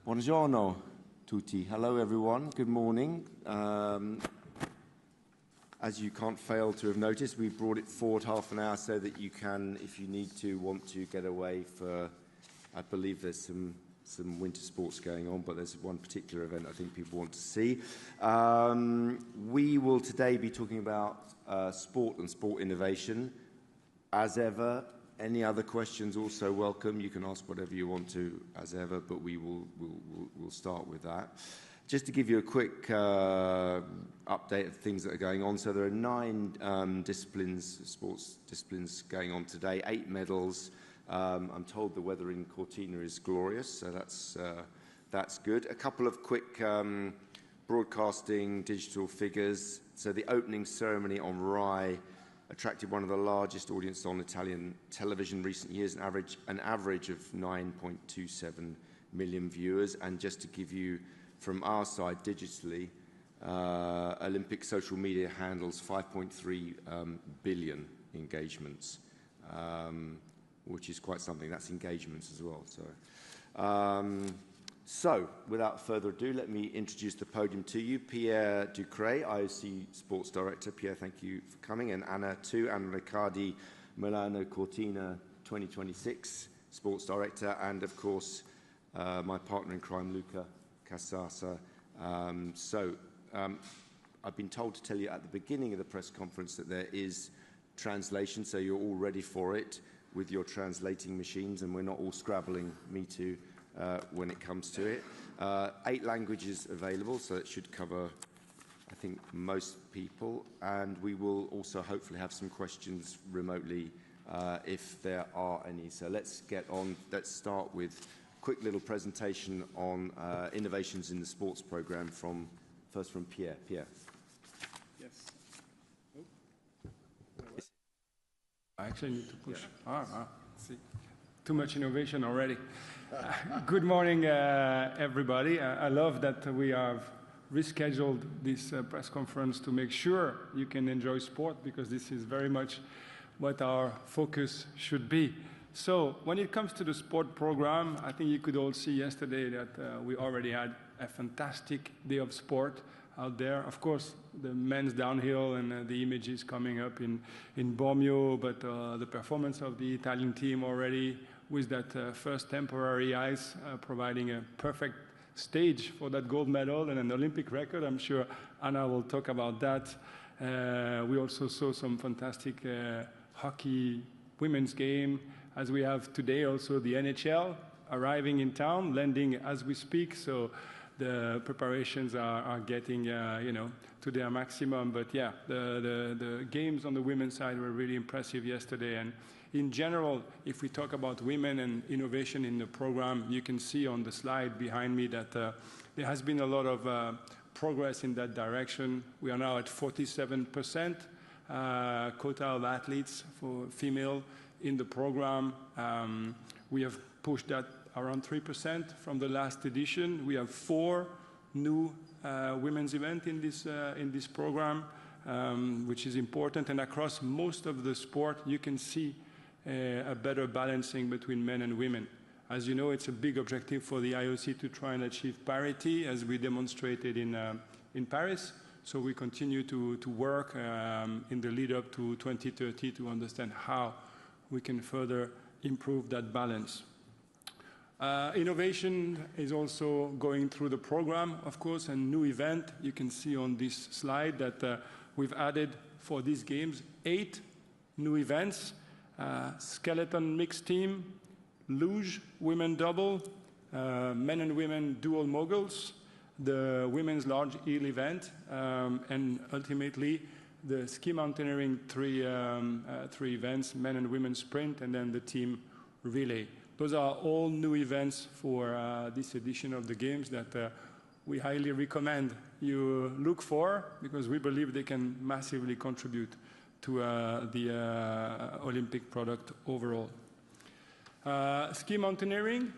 Buongiorno tutti. Hello everyone. Good morning. As you can't fail to have noticed, we brought it forward half an hour so that you can, if you need to, want to get away for, I believe there's some winter sports going on, but there's one particular event I think people want to see. We will today be talking about sport and sport innovation. As ever, any other questions also welcome. You can ask whatever you want to, as ever, but we'll start with that. Just to give you a quick update of things that are going on. So there are 9 disciplines, sports disciplines going on today, 8 medals. I'm told the weather in Cortina is glorious, so that's good. A couple of quick broadcasting digital figures. So the opening ceremony on Rai attracted one of the largest audiences on Italian television in recent years, an average of 9.27 million viewers. And just to give you, from our side digitally, Olympic social media handles 5.3 billion engagements, which is quite something. That's engagements as well. So without further ado, let me introduce the podium to you. Pierre Duchey, IOC Sports Director. Pierre, thank you for coming. And Anna Riccardi, Milano-Cortina 2026 Sports Director. And of course, my partner in crime, Luca, Casassa. I've been told to tell you at the beginning of the press conference that there is translation, so you're all ready for it with your translating machines, and we're not all scrabbling, me too, when it comes to it. 8 languages available, so it should cover, I think, most people. And we will also hopefully have some questions remotely if there are any. So let's get on. Let's start with quick little presentation on innovations in the sports program first from Pierre. Pierre. Yes. Oh. I actually need to push. Yeah. See. Too much innovation already. Good morning, everybody. I love that we have rescheduled this press conference to make sure you can enjoy sport, because this is very much what our focus should be. So when it comes to the sport program, I think you could all see yesterday that we already had a fantastic day of sport out there. Of course, the men's downhill and the images coming up in Bormio, but the performance of the Italian team already with that first temporary ice providing a perfect stage for that gold medal and an Olympic record. I'm sure Anna will talk about that. We also saw some fantastic hockey women's game, as we have today also the NHL arriving in town, landing as we speak. So the preparations are getting to their maximum. But yeah, the games on the women's side were really impressive yesterday. And in general, if we talk about women and innovation in the program, you can see on the slide behind me that there has been a lot of progress in that direction. We are now at 47% quota of athletes for female in the program. We have pushed that around 3% from the last edition. We have 4 new women's events in this program, which is important. And across most of the sport, you can see a better balancing between men and women. As you know, it's a big objective for the IOC to try and achieve parity, as we demonstrated in Paris. So we continue to work in the lead up to 2030 to understand how we can further improve that balance. Innovation is also going through the program, of course, a new event. You can see on this slide that we've added for these games 8 new events. Skeleton mixed team, luge women double, men and women dual moguls, the women's large eel event, and ultimately the ski mountaineering 3 events, men and women sprint, and then the team relay. Those are all new events for this edition of the games that we highly recommend you look for, because we believe they can massively contribute to the Olympic product overall. Ski mountaineering,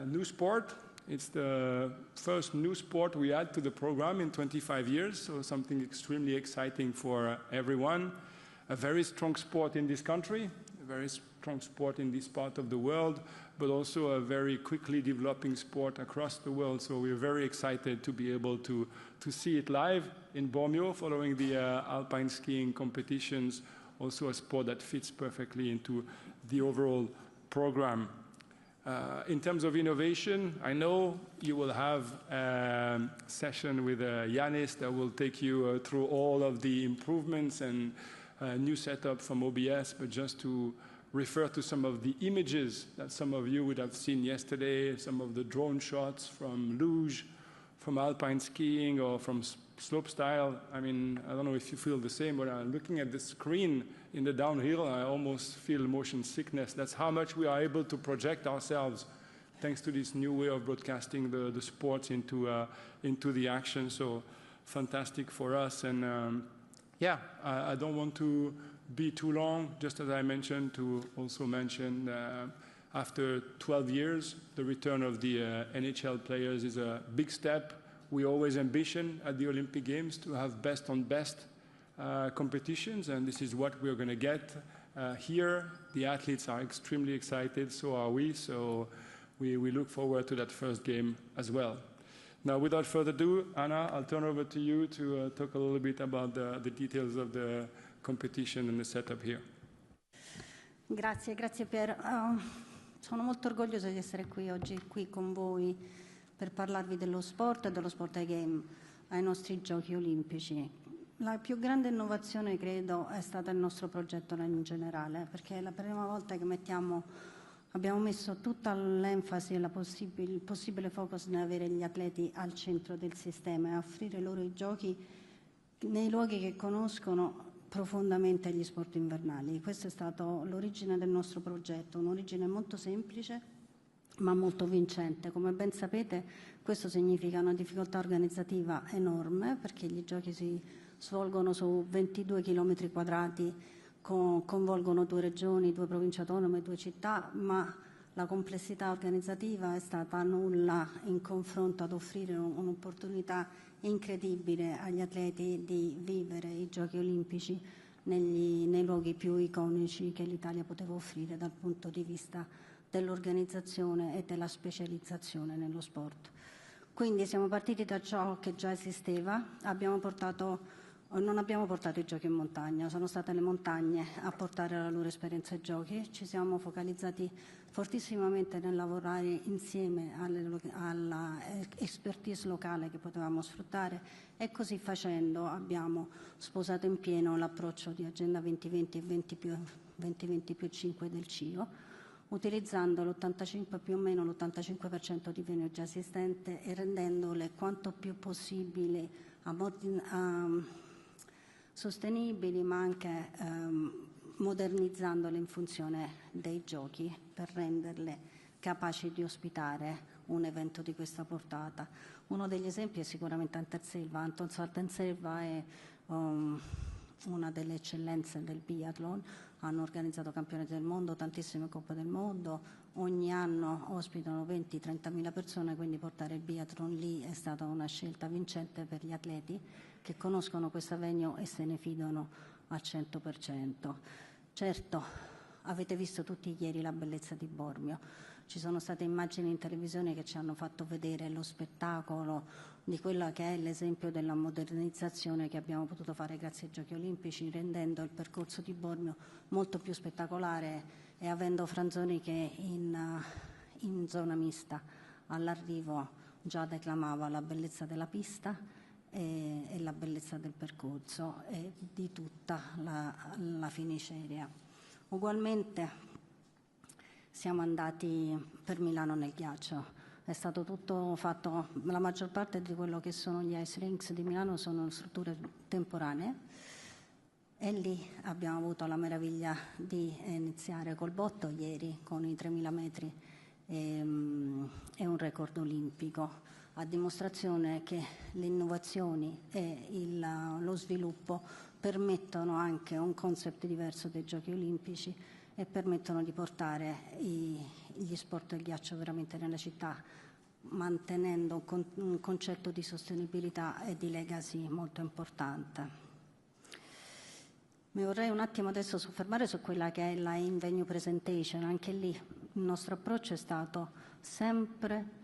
new sport. It's the first new sport we add to the program in 25 years, so something extremely exciting for everyone. A very strong sport in this country, a very strong sport in this part of the world, but also a very quickly developing sport across the world. So we're very excited to be able to see it live in Bormio following the alpine skiing competitions, also a sport that fits perfectly into the overall program. In terms of innovation, I know you will have a session with Yanis that will take you through all of the improvements and new setup from OBS, but just to refer to some of the images that some of you would have seen yesterday, some of the drone shots from luge, from alpine skiing, or from slopestyle. I mean, I don't know if you feel the same, but looking at the screen in the downhill, I almost feel motion sickness. That's how much we are able to project ourselves thanks to this new way of broadcasting the sports into the action. So fantastic for us. And yeah, I don't want to be too long, just as I mentioned, to also mention after 12 years, the return of the NHL players is a big step. We always ambition at the Olympic Games to have best on best competitions, and this is what we're going to get here. The athletes are extremely excited, so are we. So we look forward to that first game as well. Now, without further ado, Anna, I'll turn over to you to talk a little bit about the details of the competition and the setup here. Grazie Pierre. Sono molto orgogliosa di essere qui oggi con voi per parlarvi dello sport e dello sport ai game, ai nostri giochi olimpici. La più grande innovazione, credo, è stata il nostro progetto in generale, perché è la prima volta che abbiamo messo tutta l'enfasi e il possibile focus nell'avere gli atleti al centro del sistema e offrire loro i giochi nei luoghi che conoscono profondamente gli sport invernali. Questa è stata l'origine del nostro progetto, un'origine molto semplice ma molto vincente. Come ben sapete, questo significa una difficoltà organizzativa enorme, perché gli giochi si svolgono su 22 km quadrati, coinvolgono 2 regioni, 2 province autonome, 2 città, ma la complessità organizzativa è stata nulla in confronto ad offrire un'opportunità incredibile agli atleti di vivere i Giochi Olimpici nei luoghi più iconici che l'Italia poteva offrire dal punto di vista dell'organizzazione e della specializzazione nello sport. Quindi siamo partiti da ciò che già esisteva, non abbiamo portato i giochi in montagna, sono state le montagne a portare la loro esperienza ai giochi. Ci siamo focalizzati fortissimamente nel lavorare insieme alla expertise locale che potevamo sfruttare, e così facendo abbiamo sposato in pieno l'approccio di Agenda 2020 e 2020+5 del CIO, utilizzando più o meno l'85% di venue già esistente e rendendole quanto più possibile sostenibili, ma anche modernizzandole in funzione dei giochi per renderle capaci di ospitare un evento di questa portata. Uno degli esempi è sicuramente Anterselva. Anton Anterselva è una delle eccellenze del biathlon, hanno organizzato campionati del mondo, tantissime coppe del mondo, ogni anno ospitano 20-30.000 persone, quindi portare il biathlon lì è stata una scelta vincente per gli atleti che conoscono questa venue e se ne fidano al 100%. Certo, avete visto tutti ieri la bellezza di Bormio, ci sono state immagini in televisione che ci hanno fatto vedere lo spettacolo di quella che è l'esempio della modernizzazione che abbiamo potuto fare grazie ai Giochi Olimpici, rendendo il percorso di Bormio molto più spettacolare e avendo Franzoni che in zona mista all'arrivo già declamava la bellezza della pista e la bellezza del percorso e di tutta la finish area. Ugualmente siamo andati per Milano nel ghiaccio. È stato tutto fatto, la maggior parte di quello che sono gli ice rinks di Milano sono strutture temporanee, e lì abbiamo avuto la meraviglia di iniziare col botto ieri con i 3.000 metri e un record olimpico, a dimostrazione che le innovazioni e lo sviluppo permettono anche un concept diverso dei Giochi Olimpici e permettono di portare gli sport del ghiaccio veramente nella città, mantenendo un concetto di sostenibilità e di legacy molto importante. Mi vorrei un attimo adesso soffermare su quella che è la in-venue presentation. Anche lì il nostro approccio è stato sempre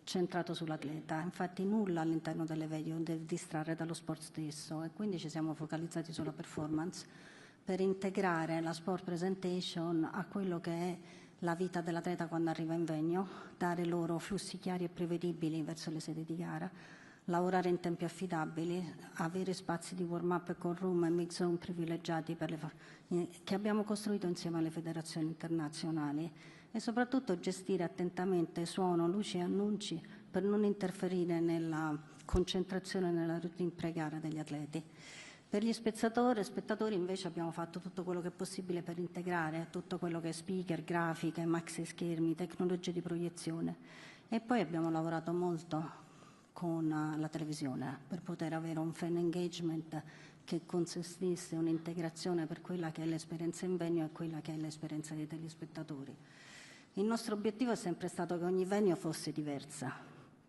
centrato sull'atleta, infatti nulla all'interno delle venue deve distrarre dallo sport stesso, e quindi ci siamo focalizzati sulla performance per integrare la sport presentation a quello che è la vita dell'atleta quando arriva in venue, dare loro flussi chiari e prevedibili verso le sedi di gara, lavorare in tempi affidabili, avere spazi di warm-up e call room e mix zone privilegiati che abbiamo costruito insieme alle federazioni internazionali, e soprattutto gestire attentamente suono, luci e annunci per non interferire nella concentrazione nella routine pre-gara degli atleti. Per gli spettatori invece abbiamo fatto tutto quello che è possibile per integrare tutto quello che è speaker, grafiche, maxi schermi, tecnologie di proiezione, e poi abbiamo lavorato molto con la televisione per poter avere un fan engagement che consistisse un'integrazione per quella che è l'esperienza in venue e quella che è l'esperienza dei telespettatori. Il nostro obiettivo è sempre stato che ogni venue fosse diversa,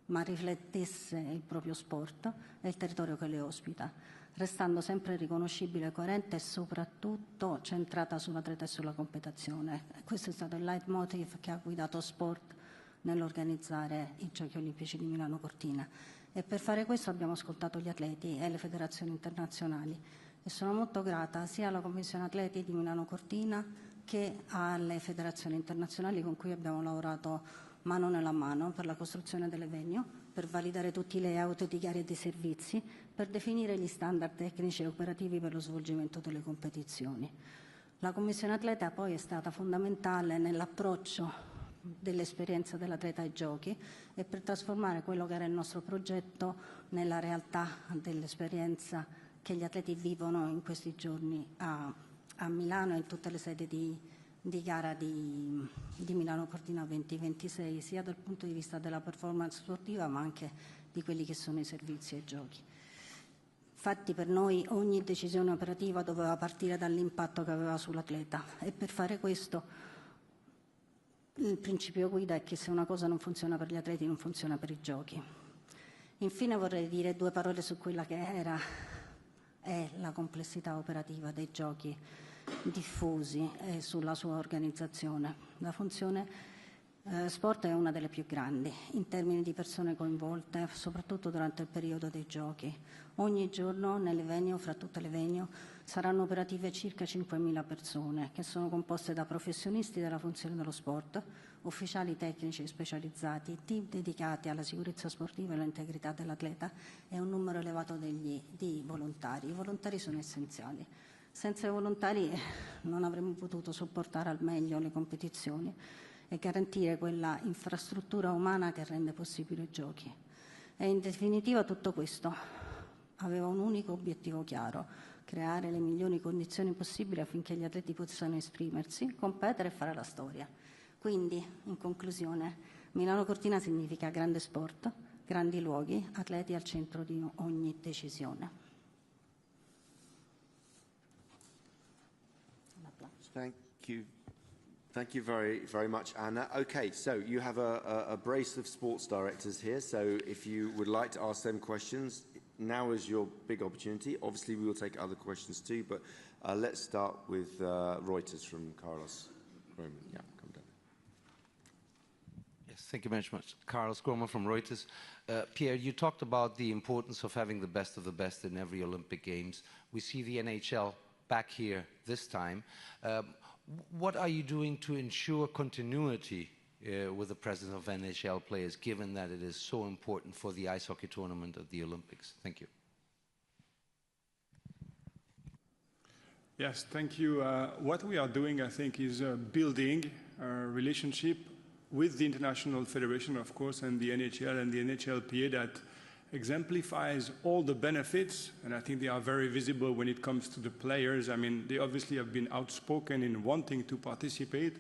ma riflettesse il proprio sport e il territorio che le ospita, restando sempre riconoscibile, coerente e soprattutto centrata sull'atleta e sulla competizione. Questo è stato il leitmotiv che ha guidato sport nell'organizzare i Giochi Olimpici di Milano-Cortina, e per fare questo abbiamo ascoltato gli atleti e le federazioni internazionali, e sono molto grata sia alla Commissione Atleti di Milano-Cortina che alle federazioni internazionali con cui abbiamo lavorato mano nella mano per la costruzione delle venue, per validare tutti i layout di gare e di servizi, per definire gli standard tecnici e operativi per lo svolgimento delle competizioni. La Commissione Atleta poi è stata fondamentale nell'approccio dell'esperienza dell'atleta ai giochi e per trasformare quello che era il nostro progetto nella realtà dell'esperienza che gli atleti vivono in questi giorni a Milano e in tutte le sedi di gara di Milano-Cortina 2026, sia dal punto di vista della performance sportiva ma anche di quelli che sono i servizi e i giochi. Infatti per noi ogni decisione operativa doveva partire dall'impatto che aveva sull'atleta, e per fare questo il principio guida è che se una cosa non funziona per gli atleti non funziona per i giochi. Infine vorrei dire due parole su quella che è la complessità operativa dei giochi diffusi e sulla sua organizzazione. La funzione sport è una delle più grandi in termini di persone coinvolte, soprattutto durante il periodo dei giochi. Ogni giorno nelle venue, fra tutte le venue, saranno operative circa 5.000 persone, che sono composte da professionisti della funzione dello sport, ufficiali tecnici specializzati, team dedicati alla sicurezza sportiva e all'integrità dell'atleta, e un numero elevato di volontari. I volontari sono essenziali. Senza i volontari non avremmo potuto sopportare al meglio le competizioni e garantire quella infrastruttura umana che rende possibile i giochi. E in definitiva tutto questo aveva un unico obiettivo chiaro: creare le migliori condizioni possibili affinché gli atleti possano esprimersi, competere e fare la storia. Quindi, in conclusione, Milano-Cortina significa grande sport, grandi luoghi, atleti al centro di ogni decisione. Thank you very, very much, Anna. Okay, so you have a brace of sports directors here, so if you would like to ask them questions, now is your big opportunity. Obviously, we will take other questions too, but let's start with Reuters from Carlos Roman. Yeah, come down. Yes, thank you very much. Carlos Gromer from Reuters. Pierre, you talked about the importance of having the best of the best in every Olympic Games. We see the NHL back here this time. What are you doing to ensure continuity with the presence of NHL players, given that it is so important for the ice hockey tournament of the Olympics? Thank you. Yes, thank you. What we are doing, I think, is building a relationship with the International Federation, of course, and the NHL and the NHLPA that exemplifies all the benefits, and I think they are very visible when it comes to the players. I mean, they obviously have been outspoken in wanting to participate,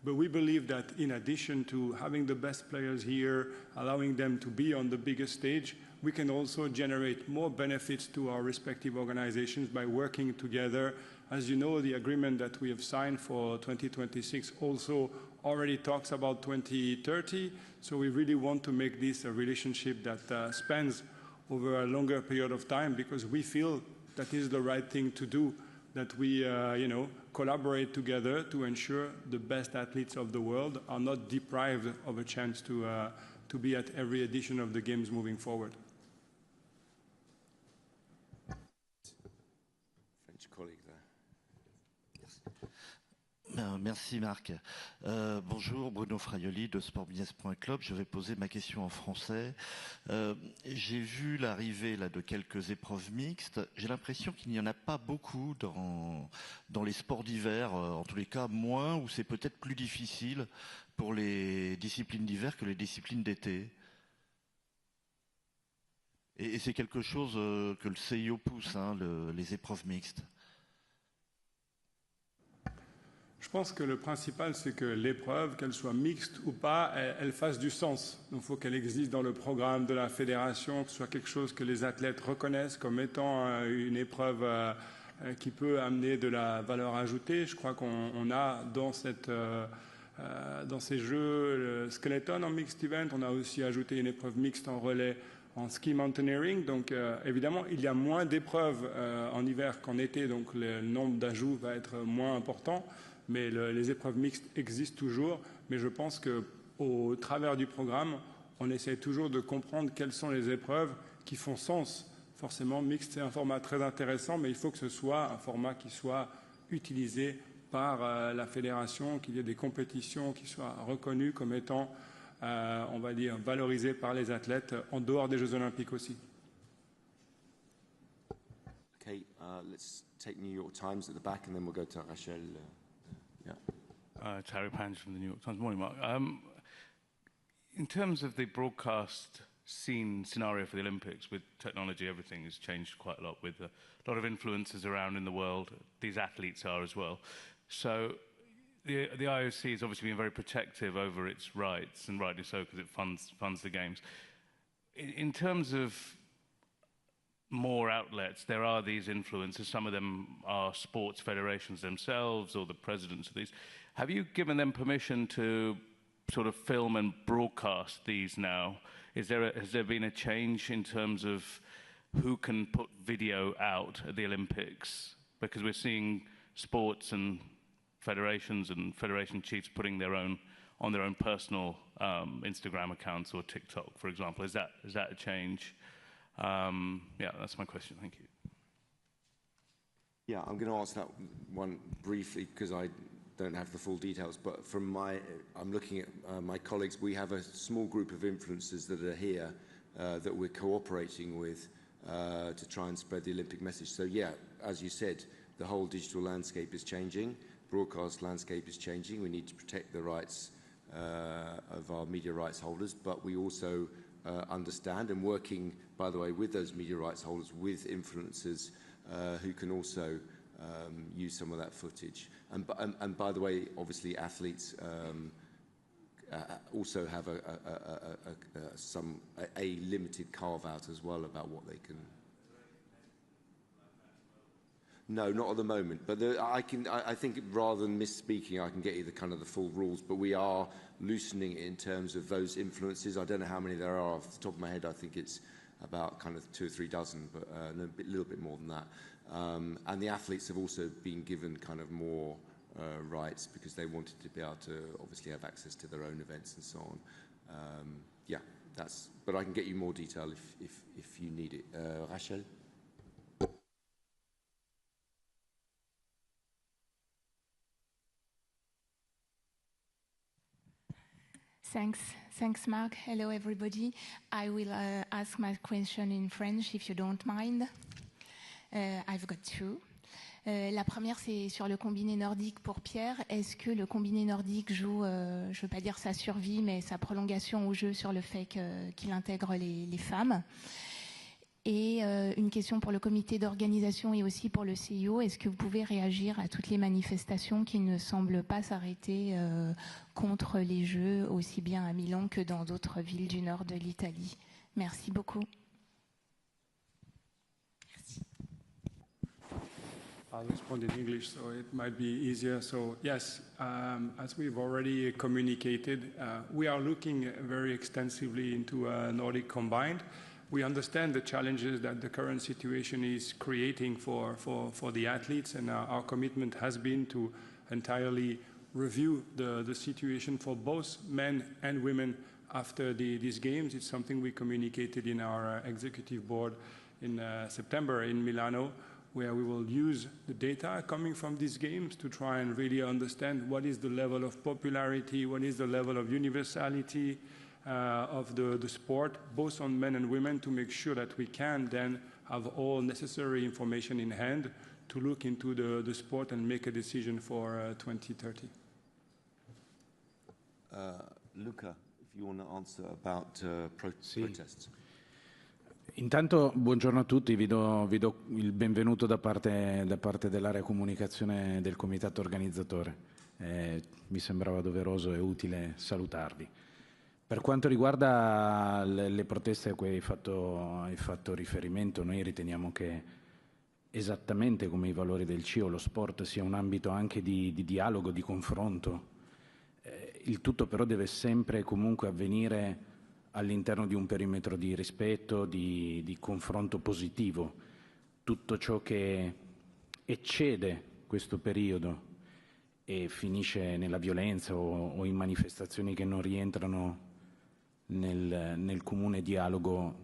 but we believe that in addition to having the best players here, allowing them to be on the biggest stage, we can also generate more benefits to our respective organizations by working together. As you know, the agreement that we have signed for 2026 also already talks about 2030, so we really want to make this a relationship that spans over a longer period of time, because we feel that is the right thing to do that we, collaborate together to ensure the best athletes of the world are not deprived of a chance to be at every edition of the Games moving forward. French colleague there. Merci Marc. Bonjour, Bruno Fraioli de sportbusiness.club. Je vais poser ma question en français. J'ai vu l'arrivée là de quelques épreuves mixtes. J'ai l'impression qu'il n'y en a pas beaucoup dans les sports d'hiver, en tous les cas moins, où c'est peut-être plus difficile pour les disciplines d'hiver que les disciplines d'été. Et c'est quelque chose que le CIO pousse, les épreuves mixtes. Je pense que le principal, c'est que l'épreuve, qu'elle soit mixte ou pas, elle fasse du sens. Donc il faut qu'elle existe dans le programme de la fédération, que ce soit quelque chose que les athlètes reconnaissent comme étant une épreuve qui peut amener de la valeur ajoutée. Je crois qu'on a dans ces jeux le skeleton en mixed event, on a aussi ajouté une épreuve mixte en relais en ski mountaineering. Donc évidemment, il y a moins d'épreuves en hiver qu'en été, donc le nombre d'ajouts va être moins important. Mais les épreuves mixtes existent toujours. Mais je pense qu'au travers du programme, on essaie toujours de comprendre quelles sont les épreuves qui font sens. Forcément, mixte, c'est un format très intéressant, mais il faut que ce soit un format qui soit utilisé par la fédération, qu'il y ait des compétitions qui soient reconnues comme étant, on va dire, valorisées par les athlètes en dehors des Jeux Olympiques aussi. Okay, let's take New York Times at the back and then we'll go to Rachel. Terry Pange from the New York Times. Morning, Mark. In terms of the broadcast scenario for the Olympics, with technology, everything has changed quite a lot, with a lot of influencers around in the world. These athletes are as well. So the IOC has obviously been very protective over its rights, and rightly so, because it funds the games. In terms of more outlets, there are these influencers. Some of them are sports federations themselves or the presidents of these. Have you given them permission to sort of film and broadcast these now? Has there been a change in terms of who can put video out at the Olympics? Because we're seeing sports and federations and federation chiefs putting their own on their own personal Instagram accounts or TikTok, for example. Is that a change? Yeah, that's my question. Thank you. Yeah, I'm going to answer that one briefly because I don't have the full details. But from I'm looking at my colleagues. We have a small group of influencers that are here that we're cooperating with to try and spread the Olympic message. So yeah, as you said, the whole digital landscape is changing. Broadcast landscape is changing. We need to protect the rights of our media rights holders, but we also understand and working, by the way, with those media rights holders, with influencers who can also use some of that footage. And by the way, obviously athletes also have a limited carve out as well about what they can. No, not at the moment. But I think rather than misspeaking, I can get you the full rules. But we are loosening it in terms of those influences. I don't know how many there are off the top of my head. I think it's about 2 or 3 dozen, but a little bit more than that. And the athletes have also been given more rights because they wanted to be able to obviously have access to their own events and so on. Yeah, but I can get you more detail if you need it. Rachel? Thanks, Mark. Hello, everybody. I will ask my question in French, if you don't mind. I've got two. La première, c'est sur le combiné nordique pour Pierre. Est-ce que le combiné nordique joue, je ne veux pas dire sa survie, mais sa prolongation au jeu sur le fait qu'il intègre les femmes? Et une question pour le comité d'organisation et aussi pour le CIO. Est-ce que vous pouvez réagir à toutes les manifestations qui ne semblent pas s'arrêter contre les Jeux, aussi bien à Milan que dans d'autres villes du nord de l'Italie? Merci beaucoup. Merci. I'll respond in English, so it might be easier. So yes, as we've already communicated, we are looking very extensively into Nordic combined. we understand the challenges that the current situation is creating for the athletes, and our commitment has been to entirely review the situation for both men and women after these games. It's something we communicated in our executive board in September in Milano, where we will use the data coming from these games to try and really understand what is the level of popularity, what is the level of universality of the sport, both on men and women, to make sure that we can then have all necessary information in hand to look into the sport and make a decision for 2030. Luca, if you want to answer about protests. Intanto buongiorno a tutti, vi do il benvenuto da parte dell'area comunicazione del comitato organizzatore. Mi sembrava doveroso e utile salutarvi. Per quanto riguarda le proteste a cui hai fatto riferimento, noi riteniamo che esattamente come i valori del CIO, lo sport sia un ambito anche di dialogo, di confronto. Il tutto però deve sempre e comunque avvenire all'interno di un perimetro di rispetto, di confronto positivo. Tutto ciò che eccede questo periodo e finisce nella violenza o in manifestazioni che non rientrano nel comune dialogo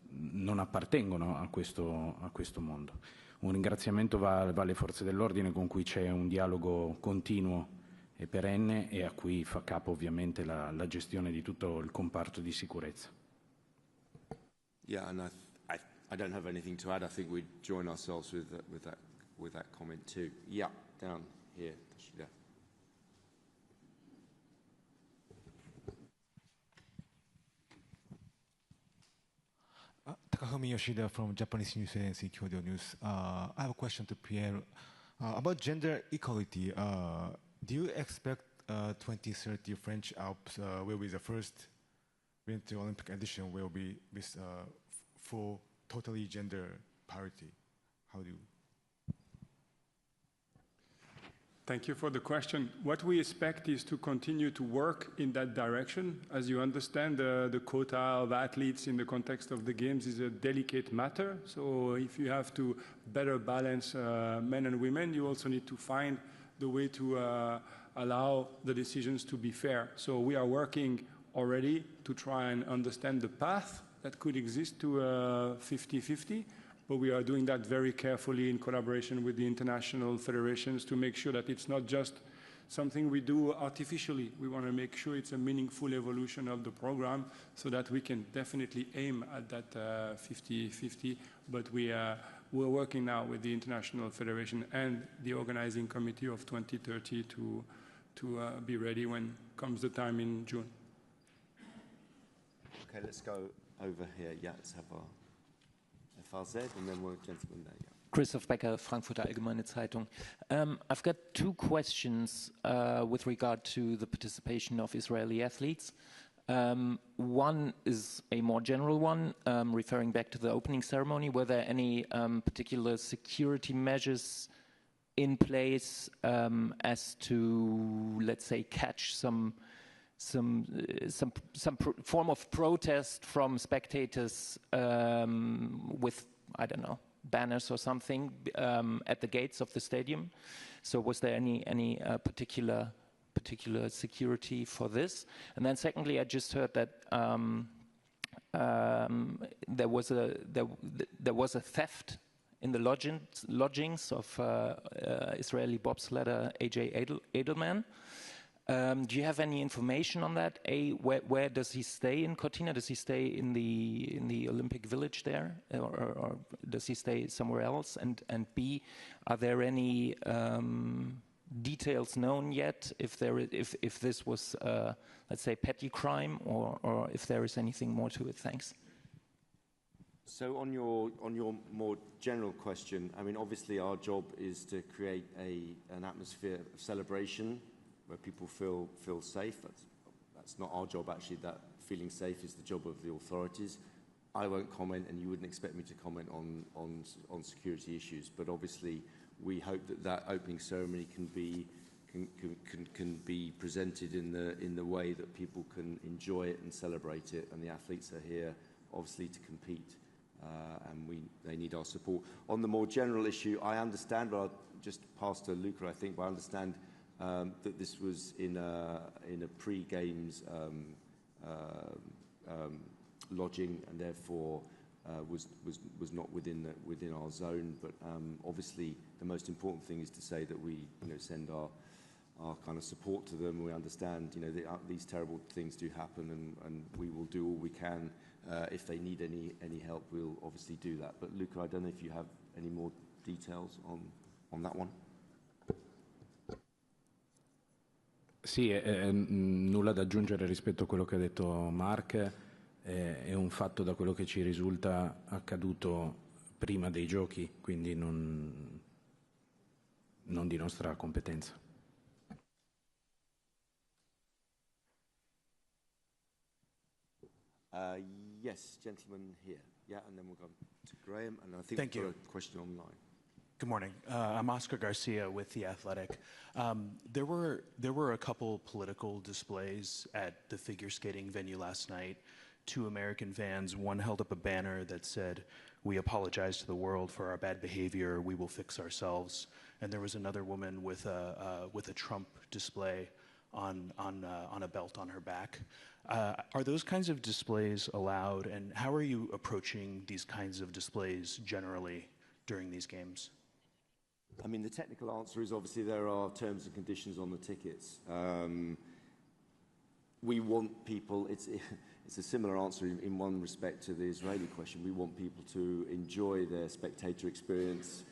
non appartengono a questo mondo. Un ringraziamento va alle forze dell'ordine con cui c'è un dialogo continuo e perenne e a cui fa capo ovviamente la gestione di tutto il comparto di sicurezza. Yeah, and I don't have anything to add. I think we join ourselves with that comment too. Yeah, down here, Yoshida. Takafumi Yoshida from Japanese News Agency Kyodo News. I have a question to Pierre about gender equality. Do you expect 2030 French Alps will be the first Winter Olympic edition will be with full, totally gender parity? How do you? Thank you for the question. What we expect is to continue to work in that direction. As you understand, the quota of athletes in the context of the Games is a delicate matter. So if you have to better balance men and women, you also need to find the way to allow the decisions to be fair. So we are working already to try and understand the path that could exist to 50-50. But we are doing that very carefully in collaboration with the international federations to make sure that it's not just something we do artificially. We want to make sure it's a meaningful evolution of the program so that we can definitely aim at that 50-50. But we're working now with the international federation and the organizing committee of 2030 to be ready when comes the time in June. Okay, let's go over here. Yeah, let's have our FRZ and then we'll gentleman there. Yeah. Christoph Becker, Frankfurter Allgemeine Zeitung. I've got two questions with regard to the participation of Israeli athletes. One is a more general one, referring back to the opening ceremony. Were there any particular security measures in place as to, let's say, catch some form of protest from spectators with, I don't know, banners or something at the gates of the stadium? So was there any particular security for this? And then secondly, I just heard that there was a theft in the lodgings of Israeli bobsledder AJ Edelman. Do you have any information on that? A, where does he stay in Cortina? Does he stay in the Olympic Village there, or does he stay somewhere else? And B, are there any details known yet if this was let's say petty crime, or if there is anything more to it? Thanks. So on your more general question, I mean, obviously our job is to create an atmosphere of celebration where people feel safe. That's not our job, actually. That feeling safe is the job of the authorities. I won't comment, and you wouldn't expect me to comment on security issues. But obviously, we hope that opening ceremony can be presented in the way that people can enjoy it and celebrate it. And the athletes are here, obviously, to compete. and they need our support. On the more general issue, I understand, but I'll just pass to Luca, I think, but I understand that this was in a pre-games lodging, and therefore was not within our zone. But obviously, the most important thing is to say that we send our kind of support to them. We understand these terrible things do happen, and we will do all we can. If they need any help, we'll obviously do that. But Luca, I don't know if you have any more details on that one. Sì, nulla da aggiungere rispetto a quello che ha detto Mark. È un fatto, da quello che ci risulta, accaduto prima dei giochi, quindi non di nostra competenza. Yes, gentleman here. Yeah, and then we'll go to Graham, and I think we've got a question online. Good morning. I'm Oscar Garcia with The Athletic. There were a couple political displays at the figure skating venue last night. 2 American fans, one held up a banner that said, "We apologize to the world for our bad behavior. We will fix ourselves." And there was another woman with a Trump display on a belt on her back. Are those kinds of displays allowed, and how are you approaching these kinds of displays generally during these games? I mean, the technical answer is obviously there are terms and conditions on the tickets. We want people, it's a similar answer in one respect to the Israeli question. We want people to enjoy their spectator experience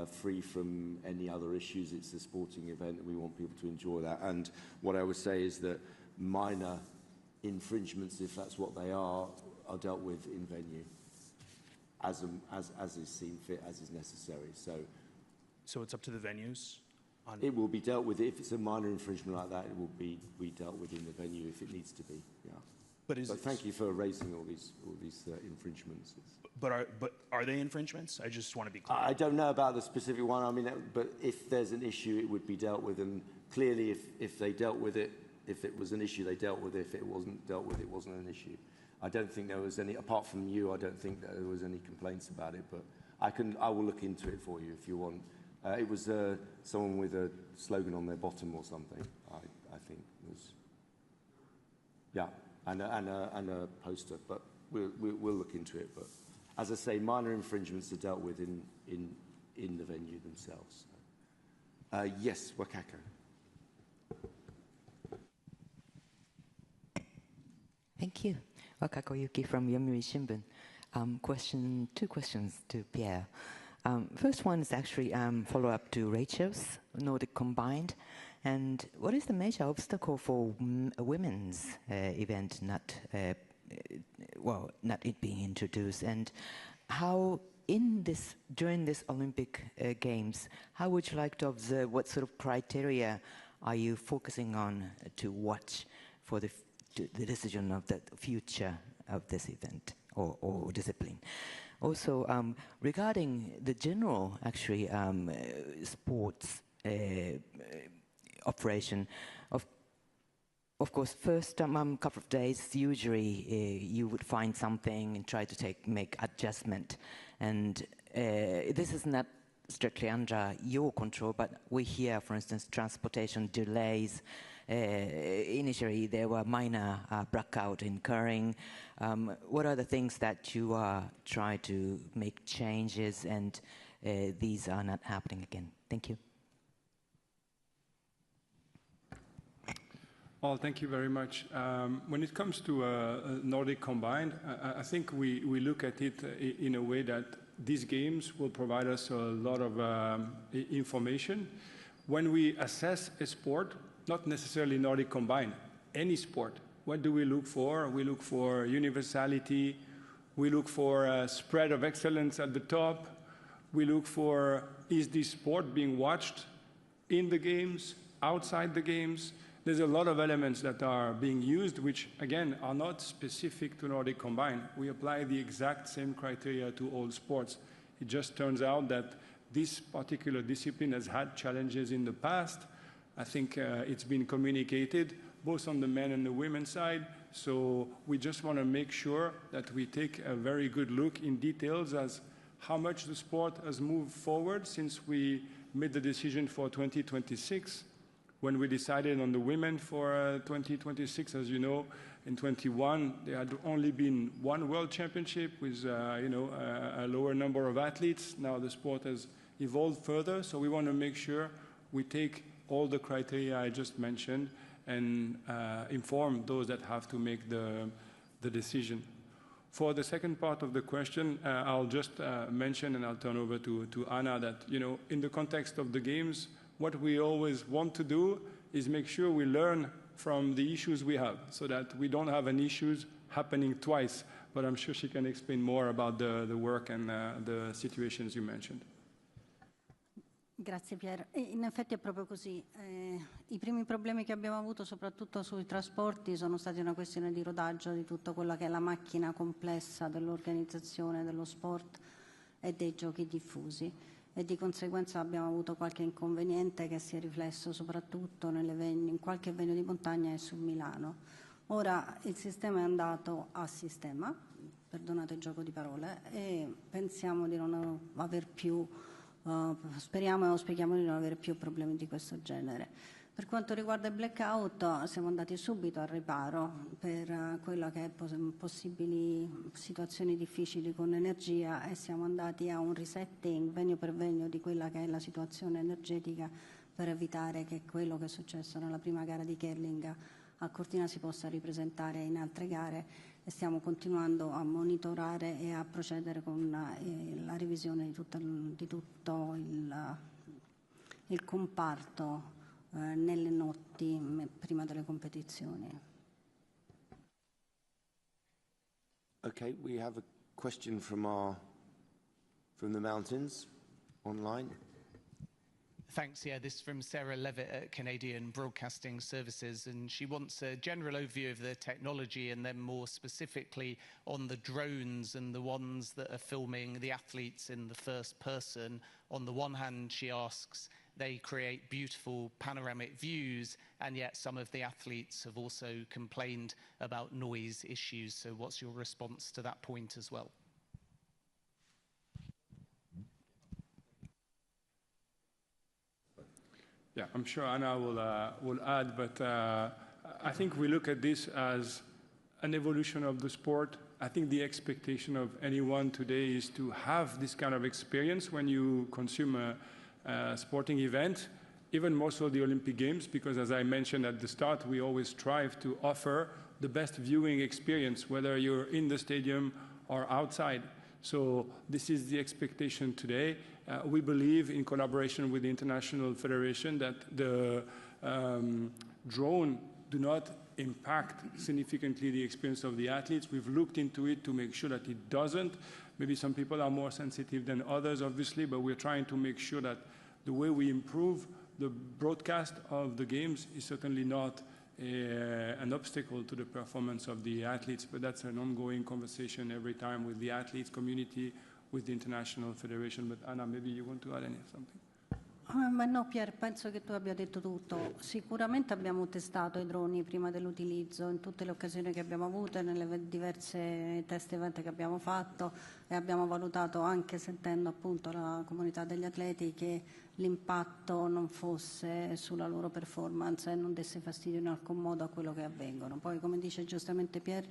free from any other issues. It's a sporting event, and we want people to enjoy that. And what I would say is that minor infringements, if that's what they are dealt with in venue as is seen fit, as is necessary. So it's up to the venues? It will be dealt with. If it's a minor infringement like that, it will be dealt with in the venue if it needs to be. Yeah. But thank you for raising all these infringements. But are they infringements? I just want to be clear. I don't know about the specific one. I mean, but if there's an issue, it would be dealt with. And clearly, if they dealt with it, if it was an issue, they dealt with it. If it wasn't dealt with, it wasn't an issue. I don't think there was any, apart from you, I don't think that there was any complaints about it. But I will look into it for you if you want. It was someone with a slogan on their bottom or something, I think it was. Yeah, and a poster, but we'll look into it. But as I say, minor infringements are dealt with in the venue themselves. Yes, Wakako. Thank you. Wakako Yuki from Yomiuri Shimbun. Two questions to Pierre. First one is actually follow-up to Rachel's Nordic Combined. And what is the major obstacle for a women's event not it being introduced? And how during this Olympic Games, how would you like to observe, what sort of criteria are you focusing on to watch for the decision of the future of this event or discipline? Also, regarding the general, actually, sports operation, of course, first couple of days, usually you would find something and try to make adjustment. And this is not strictly under your control, but we hear, for instance, transportation delays. Initially, there were minor blackout occurring. What are the things that you are trying to make changes, and these are not happening again? Thank you. Well, thank you very much. When it comes to Nordic Combined, I think we look at it in a way that these games will provide us a lot of information. When we assess a sport, not necessarily Nordic Combined, any sport, what do we look for? We look for universality. We look for a spread of excellence at the top. We look for, is this sport being watched in the games, outside the games? There's a lot of elements that are being used, which, again, are not specific to Nordic Combined. We apply the exact same criteria to all sports. It just turns out that this particular discipline has had challenges in the past. I think it's been communicated both on the men and the women's side. So we just want to make sure that we take a very good look in details as how much the sport has moved forward since we made the decision for 2026. When we decided on the women for 2026, as you know, in 21, there had only been one world championship with a lower number of athletes. Now the sport has evolved further, so we want to make sure we take all the criteria I just mentioned and inform those that have to make the decision. For the second part of the question, I'll just mention, and I'll turn over to Anna, that in the context of the games, what we always want to do is make sure we learn from the issues we have, so that we don't have any issues happening twice. But I'm sure she can explain more about the work and the situations you mentioned. Grazie Pierre. In effetti è proprio così. I primi problemi che abbiamo avuto, soprattutto sui trasporti, sono stati una questione di rodaggio di tutta quella che è la macchina complessa dell'organizzazione dello sport e dei giochi diffusi. E di conseguenza abbiamo avuto qualche inconveniente che si è riflesso soprattutto in qualche venue di montagna e su Milano. Ora il sistema è andato a sistema, perdonate il gioco di parole, e pensiamo di non aver più speriamo e auspichiamo di non avere più problemi di questo genere. Per quanto riguarda il blackout, siamo andati subito al riparo per quella che è possibili situazioni difficili con l'energia e siamo andati a un resetting venue per venue di quella che è la situazione energetica per evitare che quello che è successo nella prima gara di curling a Cortina si possa ripresentare in altre gare. E stiamo continuando a monitorare e a procedere con la revisione di tutto il comparto nelle notti prima delle competizioni. Okay, we have a question from the mountains online. Thanks. Yeah, this is from Sarah Levitt at Canadian Broadcasting Services, and she wants a general overview of the technology and then more specifically on the drones and the ones that are filming the athletes in the first person. On the one hand, she asks, they create beautiful panoramic views, and yet some of the athletes have also complained about noise issues. So what's your response to that point as well? Yeah, I'm sure Anna will add, but I think we look at this as an evolution of the sport. I think the expectation of anyone today is to have this kind of experience when you consume a sporting event, even more so the Olympic Games, because as I mentioned at the start, we always strive to offer the best viewing experience, whether you're in the stadium or outside. So this is the expectation today. We believe, in collaboration with the International Federation, that the drone do not impact significantly the experience of the athletes. We've looked into it to make sure that it doesn't. Maybe some people are more sensitive than others, obviously, but we're trying to make sure that the way we improve the broadcast of the games is certainly not an obstacle to the performance of the athletes, but that's an ongoing conversation every time with the athletes community, with the International Federation. But Anna, maybe you want to add something? Ma no, Pierre, penso che tu abbia detto tutto. Sicuramente abbiamo testato i droni prima dell'utilizzo in tutte le occasioni che abbiamo avuto e nelle diverse test event che abbiamo fatto e abbiamo valutato, anche sentendo appunto la comunità degli atleti, che l'impatto non fosse sulla loro performance e non desse fastidio in alcun modo a quello che avvengono. Poi, come dice giustamente Pierre,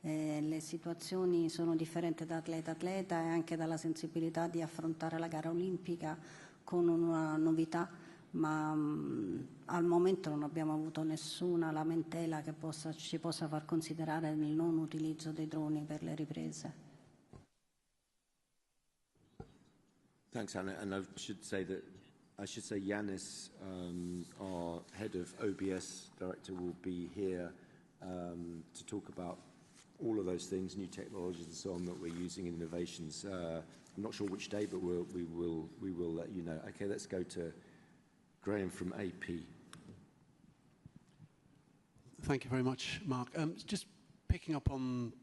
le situazioni sono differenti da atleta a atleta e anche dalla sensibilità di affrontare la gara olimpica con una novità, ma al momento non abbiamo avuto nessuna lamentela che ci possa far considerare il non utilizzo dei droni per le riprese. Thanks, Anna. And I should say Yannis, our head of OBS director, will be here to talk about all of those things, new technologies and so on that we're using in innovations. I'm not sure which day, but we will let you know. Okay, let's go to Graham from AP. Thank you very much, Mark. Just picking up on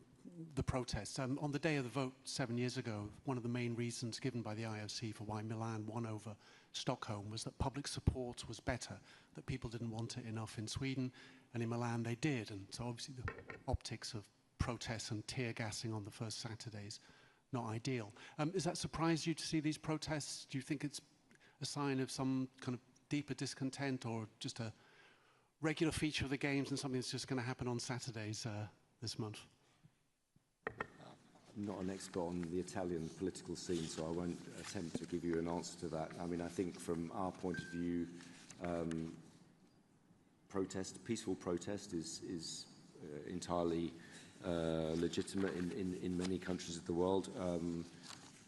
the protests. On the day of the vote 7 years ago, one of the main reasons given by the IOC for why Milan won over Stockholm was that public support was better, that people didn't want it enough in Sweden, and in Milan they did. And so obviously the optics of protests and tear gassing on the first Saturdays, not ideal. Has that surprised you to see these protests? Do you think it's a sign of some kind of deeper discontent, or just a regular feature of the games and something that's just going to happen on Saturdays this month? I'm not an expert on the Italian political scene, so I won't attempt to give you an answer to that. I mean, I think from our point of view, peaceful protest is entirely legitimate in many countries of the world.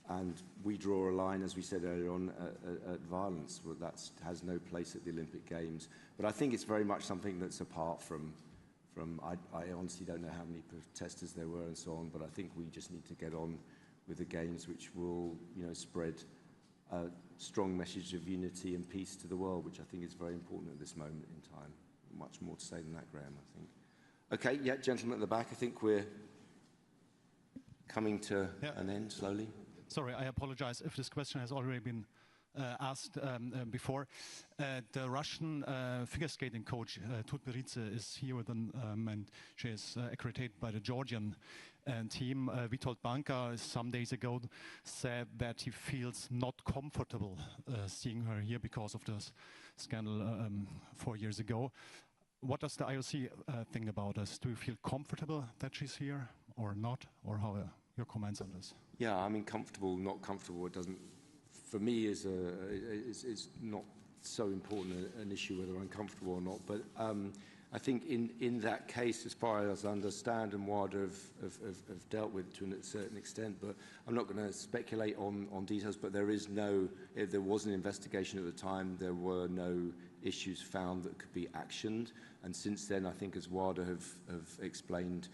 And we draw a line, as we said earlier on, at violence. Well, that has no place at the Olympic Games. But I think it's very much something that's apart from I honestly don't know how many protesters there were and so on, but I think we just need to get on with the Games, which will, spread a strong message of unity and peace to the world, which I think is very important at this moment in time. Much more to say than that, Graham, I think. Okay, yeah, gentleman at the back, I think we're coming to an end slowly. Sorry, I apologize if this question has already been asked before. The Russian figure skating coach, Tutberidze, is here with them, and she is accredited by the Georgian team. Witold Banka, some days ago, said that he feels not comfortable seeing her here because of this scandal 4 years ago. What does the IOC think about this? Do you feel comfortable that she's here or not? Or how are your comments on this? Yeah, I mean, comfortable, not comfortable, it doesn't, for me, is not so important an issue whether I'm comfortable or not. But I think in that case, as far as I understand, and WADA have dealt with to a certain extent, but I'm not going to speculate on details, but there was an investigation at the time, there were no issues found that could be actioned. And since then, I think as WADA have explained,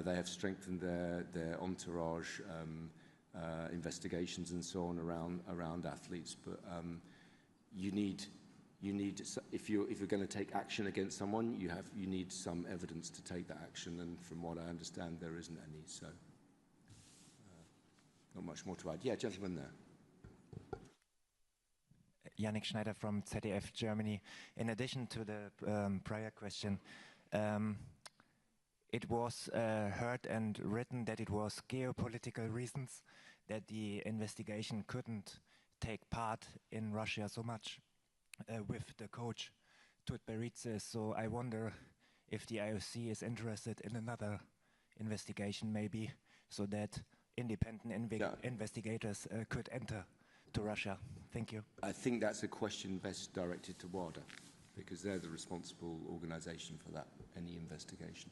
they have strengthened their entourage investigations and so on around athletes. But you need if you're going to take action against someone, you need some evidence to take that action. And from what I understand, there isn't any. So not much more to add. Yeah, gentleman there. Yannick Schneider from ZDF Germany. In addition to the prior question, it was heard and written that it was geopolitical reasons that the investigation couldn't take part in Russia so much with the coach Tutberidze. So I wonder if the IOC is interested in another investigation maybe, so that independent investigators could enter to Russia. Thank you. I think that's a question best directed to WADA, because they're the responsible organisation for that, any investigation.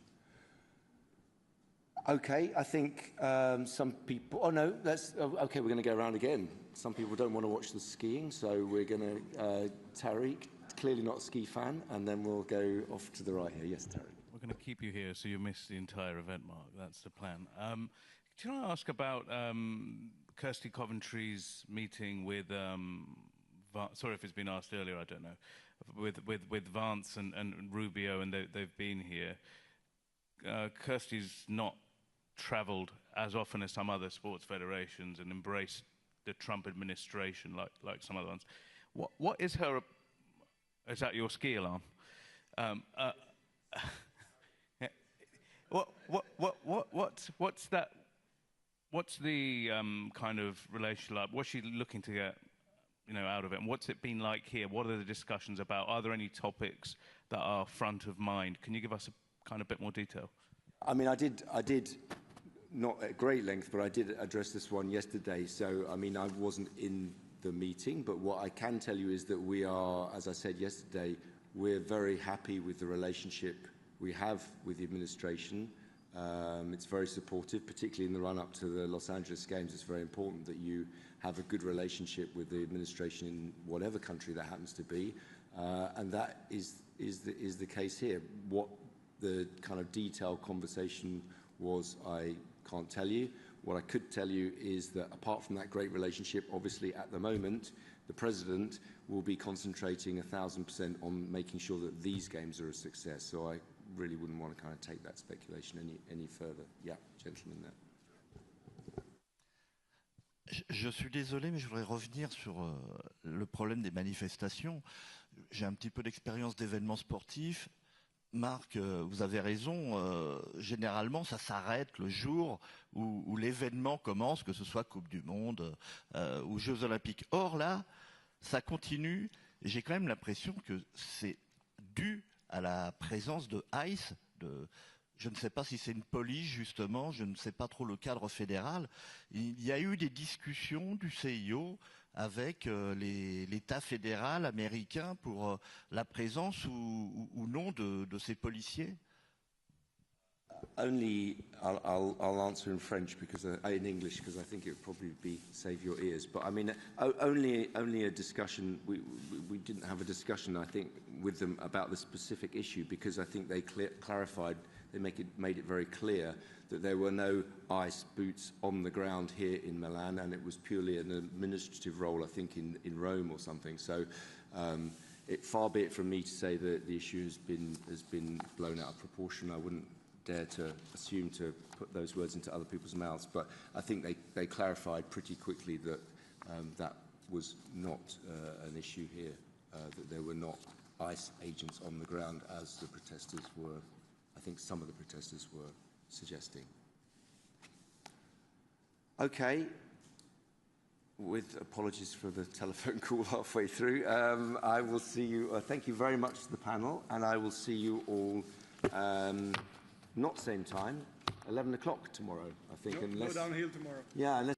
Okay, I think some people... Oh, no, okay, we're going to go around again. Some people don't want to watch the skiing, so we're going to... Tariq, clearly not a ski fan, and then we'll go off to the right here. Yes, Tariq. We're going to keep you here so you miss the entire event, Mark. That's the plan. Can I ask about Kirsty Coventry's meeting with... sorry if it's been asked earlier, I don't know. With Vance and Rubio, and they've been here. Kirsty's not travelled as often as some other sports federations and embraced the Trump administration like some other ones. What is her... Is that your ski alarm? What's that? What's the kind of relationship like? What's she looking to get, out of it? And what's it been like here? What are the discussions about? Are there any topics that are front of mind? Can you give us a kind of bit more detail? I mean, I did not at great length, but I did address this one yesterday. So, I mean, I wasn't in the meeting, but what I can tell you is that we are, as I said yesterday, we're very happy with the relationship we have with the administration. It's very supportive, particularly in the run-up to the Los Angeles Games. It's very important that you have a good relationship with the administration in whatever country that happens to be, and that is the case here. What the kind of detailed conversation was, I can't tell you. What I could tell you is that apart from that great relationship, obviously at the moment, the President will be concentrating 1,000% on making sure that these games are a success. So I really wouldn't want to kind of take that speculation any further. Yeah, gentleman there. Je suis désolé, mais je voudrais revenir sur le problème des manifestations. J'ai un petit peu d'expérience d'événements sportifs. Marc, vous avez raison, généralement ça s'arrête le jour où l'événement commence, que ce soit Coupe du Monde ou Jeux Olympiques. Or là, ça continue, et j'ai quand même l'impression que c'est dû à la présence de ICE, je ne sais pas si c'est une police justement, je ne sais pas trop le cadre fédéral. Il y a eu des discussions du CIO avec l'État fédéral américain pour la présence ou non de ces policiers. Only, I'll answer in French because in English because I think it would probably save your ears. But I mean, only a discussion. We didn't have a discussion, I think, with them about the specific issue because I think they clarified. They made it very clear that there were no ICE boots on the ground here in Milan, and it was purely an administrative role, I think, in Rome or something. So, far be it from me to say that the issue has been blown out of proportion. I wouldn't dare to assume to put those words into other people's mouths, but I think they clarified pretty quickly that that was not an issue here, that there were not ICE agents on the ground as the protesters were. I think some of the protesters were suggesting. Okay, with apologies for the telephone call halfway through, I will see you, thank you very much to the panel, and I will see you all, not same time, 11 o'clock tomorrow, I think. Go downhill tomorrow. Yeah, unless